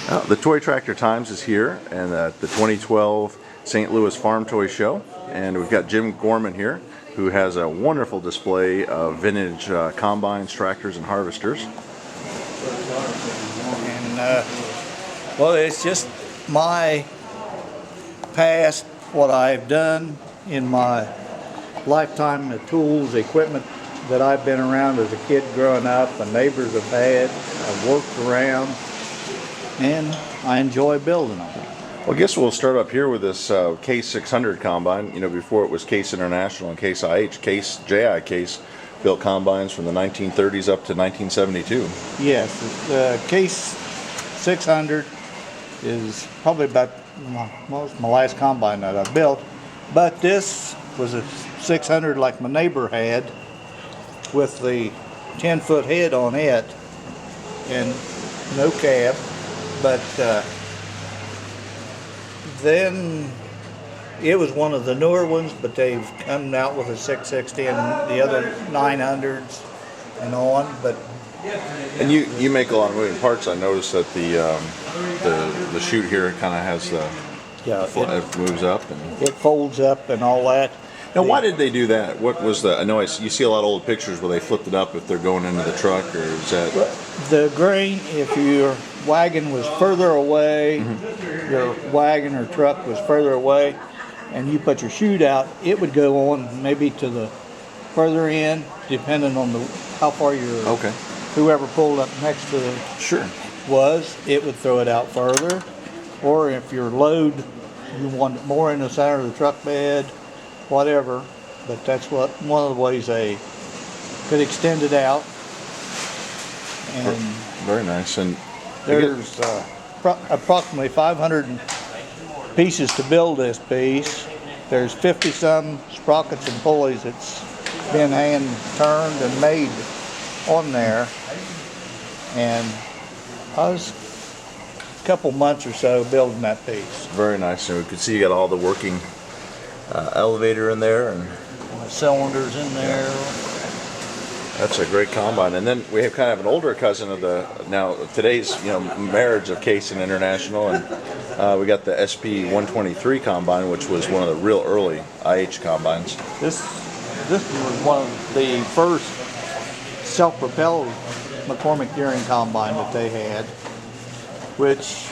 The Toy Tractor Times is here, and at the 2012 St. Louis Farm Toy Show, and we've got Jim Gorman here, who has a wonderful display of vintage combines, tractors, and harvesters. And well, it's just my past, what I've done in my lifetime, the tools, equipment that I've been around as a kid growing up, and neighbors have had, I've worked around, and I enjoy building them. Well, I guess we'll start up here with this Case 600 combine. You know, before it was Case International and Case IH. J.I. Case built combines from the 1930s up to 1972. Yes, the Case 600 is probably about my last combine that I built, but this was a 600 like my neighbor had, with the 10-foot head on it and no cab. But then it was one of the newer ones, but they've come out with a 660 and the other 900s and on. But and you make a lot of moving parts. I noticed that the chute here kind of has the it moves up and it folds up and all that. Now, why did they do that? What was the? I know you see a lot of old pictures where they flipped it up if they're going into the truck, or is that the grain? If your wagon was further away, your wagon or truck was further away, and you put your chute out, it would go on maybe to the further end, depending on how far your whoever pulled up next to the was. It would throw it out further, or if your load you want it more in the center of the truck bed, whatever. But that's one of the ways they could extend it out. And very nice. And there's approximately 500 pieces to build this piece. There's 50-some sprockets and pulleys that's been hand turned and made on there. And I was a couple months or so building that piece. Very nice. And we could see you got all the working elevator in there and cylinders in there. That's a great combine. And then we have kind of an older cousin of today's marriage of Case and International, and we got the SP 123 combine, which was one of the real early IH combines. This was one of the first self-propelled McCormick Deere combine that they had, which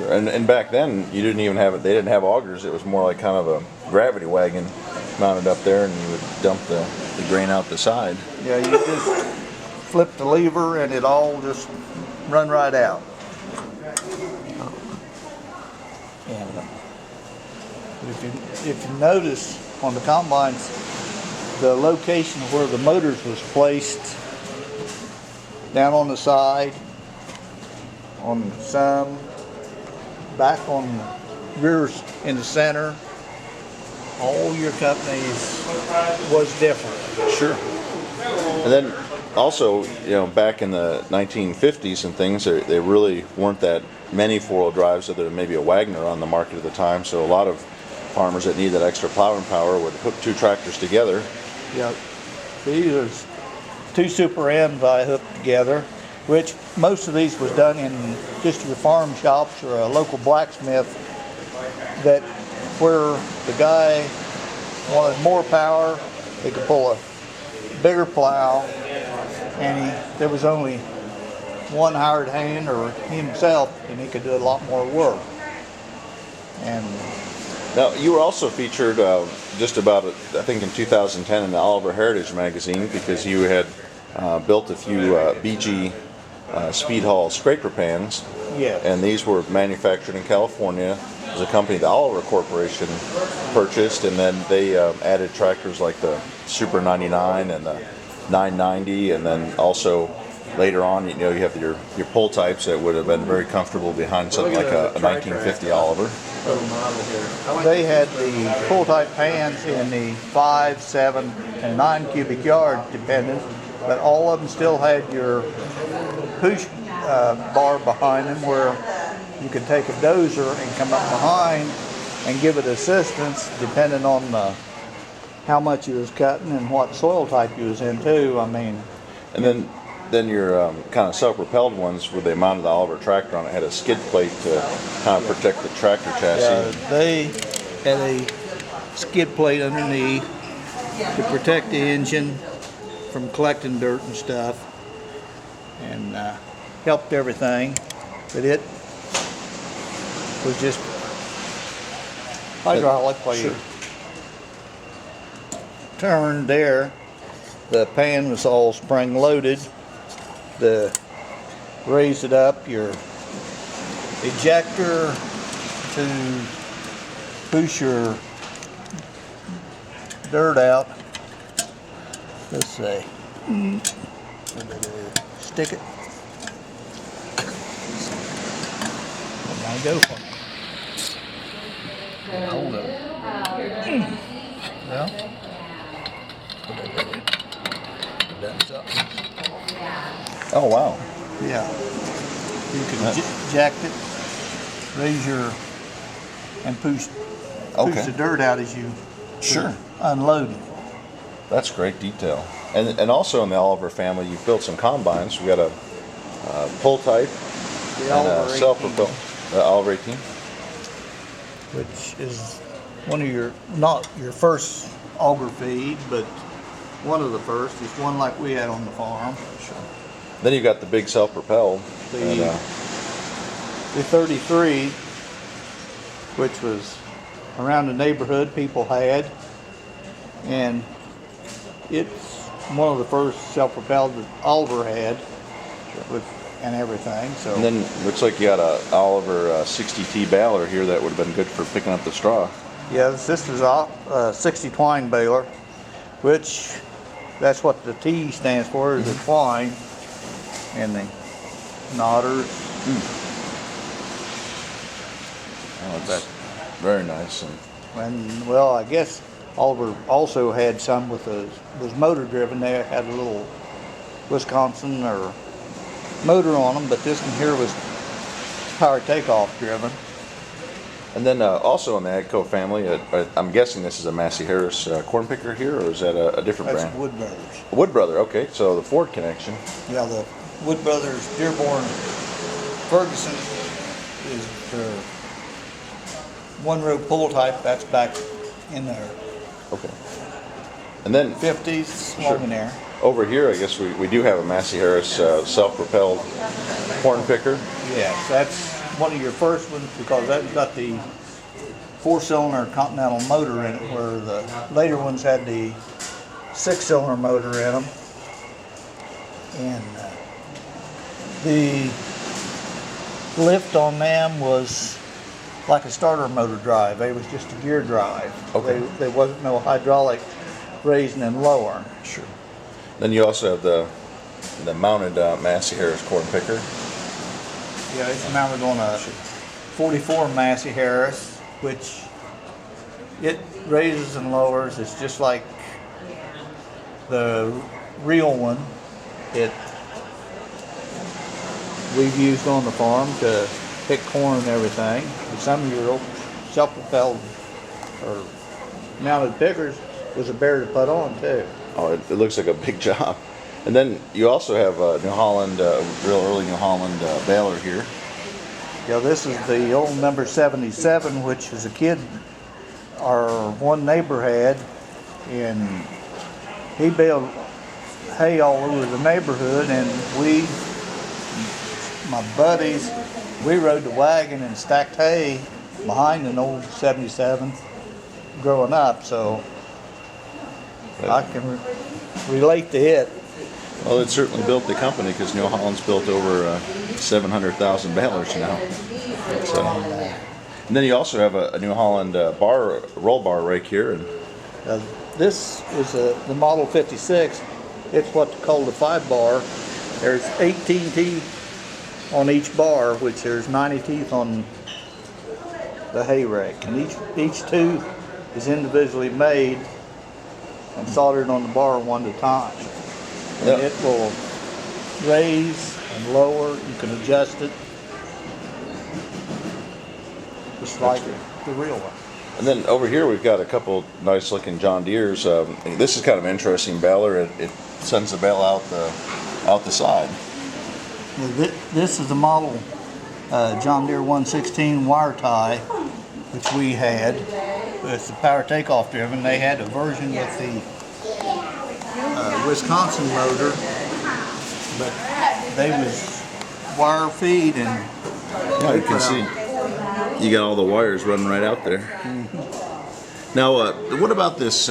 and back then you didn't even have it. They didn't have augers. It was more like kind of a gravity wagon mounted up there, and you would dump the grain out the side. Yeah, you just flip the lever and it all just run right out. And if you notice on the combines, the location where the motors was placed down on the side, on some, back on the rears in the center, all your companies was different. Sure. And then also, back in the 1950s and things, they really weren't that many four-wheel drives other than maybe a Wagner on the market at the time. So a lot of farmers that need that extra plowing power would hook two tractors together. Yeah. These are two Super M's I hooked together, which most of these was done in just your farm shops or a local blacksmith, that where the guy wanted more power, he could pull a bigger plow, and there was only one hired hand or himself, and he could do a lot more work. And now you were also featured just about, I think, in 2010 in the Oliver Heritage magazine, because you had built a few BG Speed Hall scraper pans. Yes. And these were manufactured in California. It was a company the Oliver Corporation purchased, and then they added tractors like the Super 99 and the 990, and then also later on, you have your pull types that would have been very comfortable behind something like a 1950 Oliver. They had the pull type pans in the 5, 7, and 9 cubic yard dependent, but all of them still had your push bar behind them where you could take a dozer and come up behind and give it assistance depending on how much you was cutting and what soil type you was into. I mean, and then then your kind of self-propelled ones, where they mounted the Oliver tractor on it, had a skid plate to kind of protect the tractor chassis. They had a skid plate underneath to protect the engine from collecting dirt and stuff, and helped everything. But it was just hydraulic while you turned there. The pan was all spring loaded. Raise it up, your ejector to push your dirt out. Let's see. Stick it. Now go for it. Hold it. Well, that's up. Oh wow! Yeah, you can jack it, raise and push the dirt out as you unload it. That's great detail. And also in the Oliver family, you've built some combines. We got a pull type and a self-propelled Oliver 18, which is one of your, not your first auger feed, but one of the first. It's one like we had on the farm. Sure. Then you got the big self-propelled. The 33, which was around the neighborhood people had, and it's one of the first self-propelled that Oliver had, and everything. So. And then looks like you got a Oliver 60T baler here that would have been good for picking up the straw. Yeah, this is a 60 twine baler, which that's what the T stands for, is the twine, and the knotters. Oh, that's very nice. And well, I guess Oliver also had some was motor driven. They had a little Wisconsin or motor on them, but this one here was power takeoff driven. And then also in the AGCO family, I'm guessing this is a Massey Harris corn picker here, or is that a different brand? That's Wood Brothers. Wood Brother, okay. So the Ford connection. Yeah, the Wood Brothers Dearborn Ferguson is their one-row pull type. That's back in there. Okay. And then 50s, long in there. Over here, I guess we do have a Massey Harris self-propelled corn picker. Yes, that's one of your first ones because that's got the 4-cylinder Continental motor in it, where the later ones had the 6-cylinder motor in them. And the lift on them was like a starter motor drive. They was just a gear drive. Okay. There wasn't no hydraulic raising and lowering. Sure. Then you also have the mounted Massey Harris corn picker. Yeah, it's mounted on a 44 Massey Harris, which it raises and lowers. It's just like the real one. We've used on the farm to pick corn and everything. Some of your self-propelled or mounted pickers was a bear to put on too. Oh, it looks like a big job. And then you also have a New Holland, real early New Holland baler here. Yeah, this is the old number 77, which as a kid our one neighbor had, and he baled hay all over the neighborhood, and my buddies, we rode the wagon and stacked hay behind an old 77 growing up, so I can relate to it. Well, it certainly built the company because New Holland's built over 700,000 balers now. So, and then you also have a New Holland roll bar rake here. And this is the Model 56. It's what's called a 5-bar. There's 18 teeth on each bar, which there's 90 teeth on the hay rake, and each tooth is individually made and soldered on the bar one at a time. And it will raise and lower. You can adjust it just like the real one. And then over here we've got a couple nice looking John Deere's. This is kind of an interesting baler. It sends the bale out the out the side. This is the model John Deere 116 wire tie, which we had. It's the power takeoff driven. They had a version with the Wisconsin motor, but they was wire feed and Yeah, you can see. You got all the wires running right out there. Now, what about this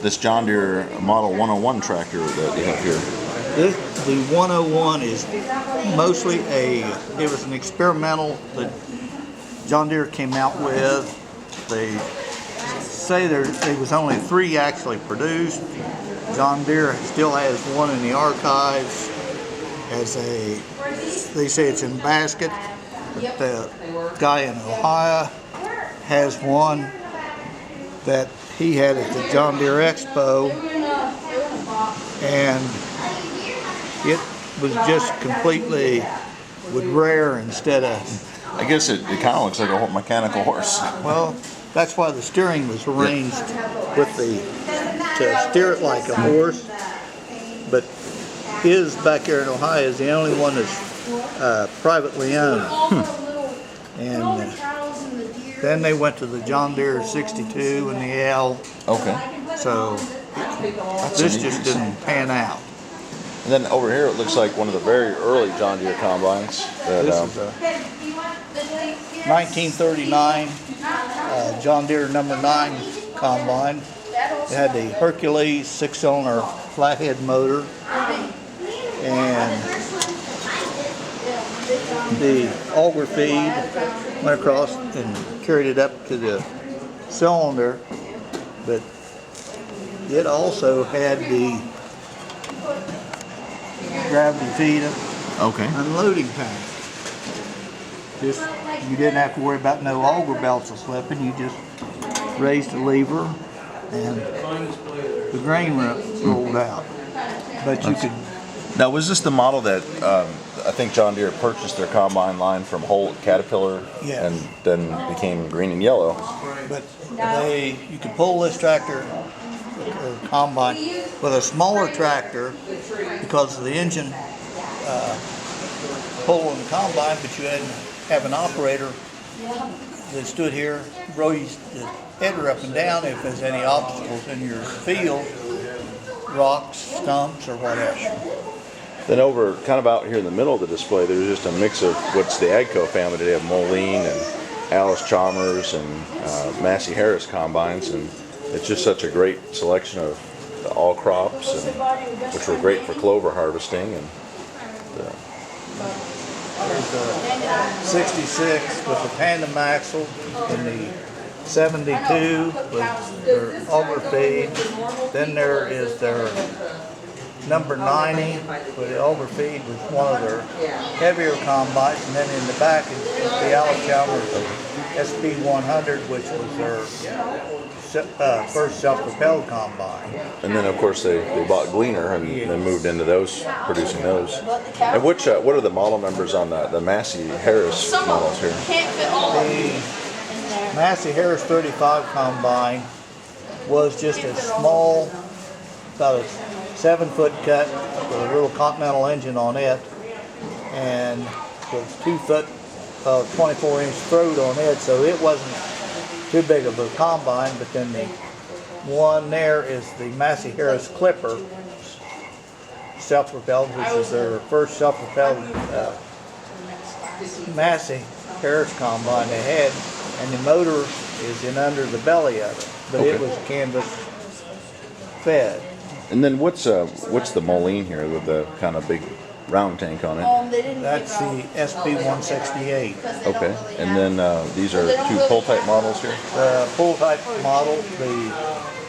this John Deere Model 101 tractor that you have here? the 101 is mostly it was an experimental that John Deere came out with. They say there was only 3 actually produced. John Deere still has one in the archives as they say it's in basket. But the guy in Ohio has one that he had at the John Deere Expo, and it was just completely with rare instead of. I guess it kind of looks like a mechanical horse. Well, that's why the steering was arranged with to steer it like a horse. But his back here in Ohio is the only one that's privately owned. And then they went to the John Deere 62 and the L. Okay. So this just didn't pan out. And then over here it looks like one of the very early John Deere combines. That, This is a 1939 John Deere number 9 combine. It had the Hercules 6-cylinder flathead motor, and the auger feed went across and carried it up to the cylinder, but it also had the gravity feed unloading tank. You didn't have to worry about no auger belts slipping. You just raised the lever and the grain rolled out. But you could. Now, was this the model that I think John Deere purchased their combine line from Caterpillar, Yes. and then became green and yellow? But you could pull this tractor or combine with a smaller tractor because of the engine pulling the combine, but you had to have an operator that stood here, raised the header up and down if there's any obstacles in your field, rocks, stumps, or whatever. Then over, kind of out here in the middle of the display, there's just a mix of what's the AGCO family. They have Moline and Alice Chalmers and Massey Harris combines, and it's just such a great selection of all crops, and, which were great for clover harvesting. And There's a 66 with the tandem axle, and the 72 with their auger feed. Then there is their number 90 with the auger feed with one of their heavier combines, and then in the back is the Alice Chalmers SB 100, which was their first self-propelled combine. And then, of course, they bought Gleaner and then moved into those, producing those. And what are the model numbers on the Massey Harris models here? The Massey Harris 35 combine was just a small, about a 7-foot cut with a little Continental engine on it, and with 2-foot, 24-inch throat on it, so it wasn't too big of a combine. But then the one there is the Massey Harris Clipper self-propelled, which is their first self-propelled Massey Harris combine they had, and the motor is in under the belly of it, but it was canvas fed. And then what's the Moline here with the kind of big round tank on it? That's the SB 168. Okay. And then these are 2 pull-type models here? The full type model, the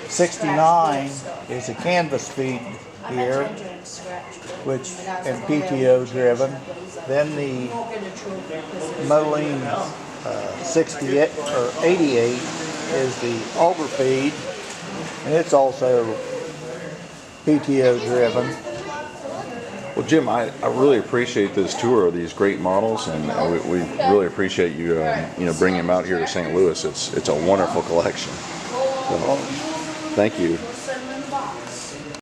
69 is a canvas feed here, which and PTO driven. Then the Moline 68 or 88 is the auger feed, and it's also PTO driven. Well, Jim, I really appreciate this tour of these great models, and we really appreciate you bringing them out here to St. Louis. It's a wonderful collection. So, thank you.